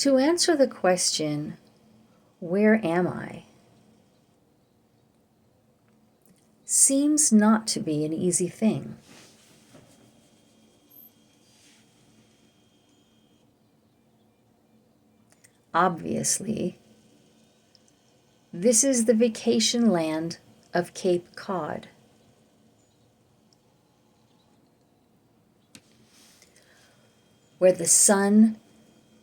To answer the question, where am I, seems not to be an easy thing. Obviously, this is the vacation land of Cape Cod. Where the sun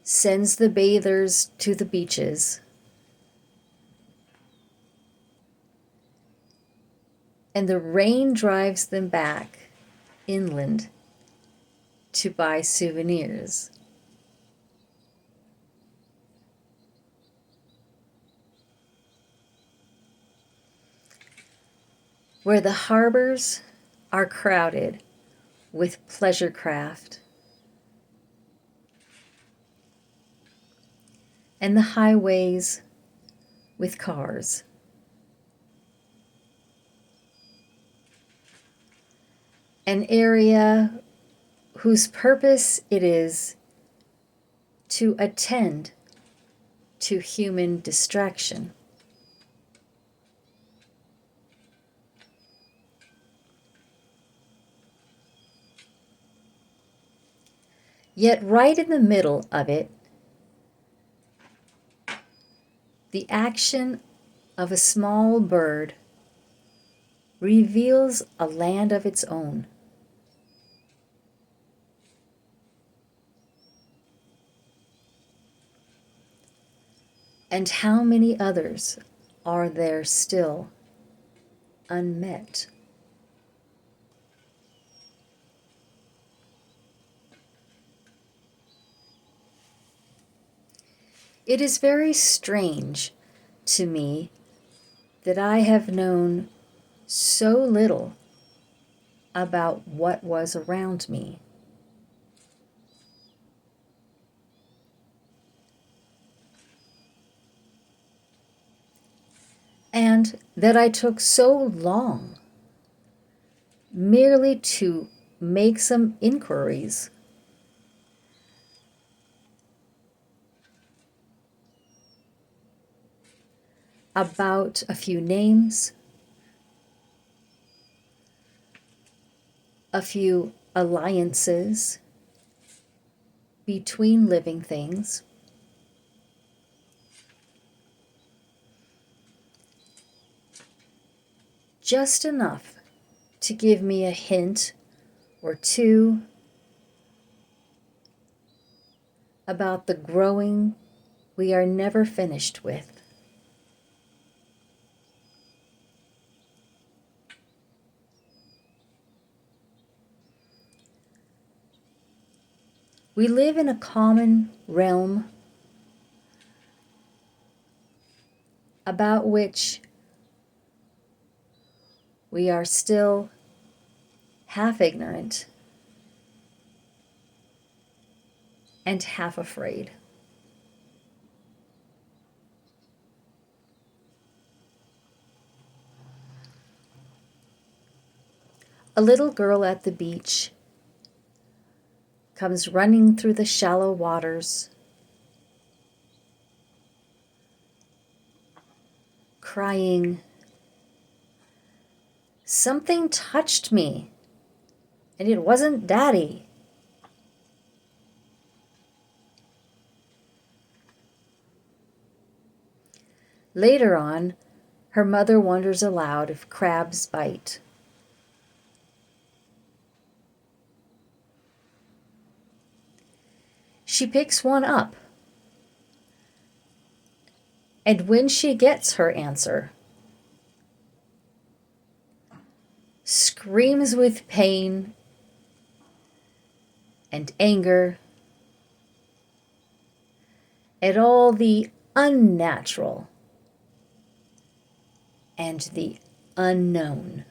sends the bathers to the beaches and the rain drives them back inland to buy souvenirs. Where the harbors are crowded with pleasure craft and the highways with cars. An area whose purpose it is to attend to human distraction. Yet right in the middle of it, the action of a small bird reveals a land of its own. And how many others are there still unmet? It is very strange to me that I have known so little about what was around me. And that I took so long merely to make some inquiries about a few names, a few alliances between living things, just enough to give me a hint or two about the growing we are never finished with. We live in a common realm about which we are still half ignorant and half afraid. A little girl at the beach comes running through the shallow waters, crying, "Something touched me, and it wasn't Daddy." Later on, her mother wonders aloud if crabs bite. She picks one up, and when she gets her answer, screams with pain and anger at all the unnatural and the unknown.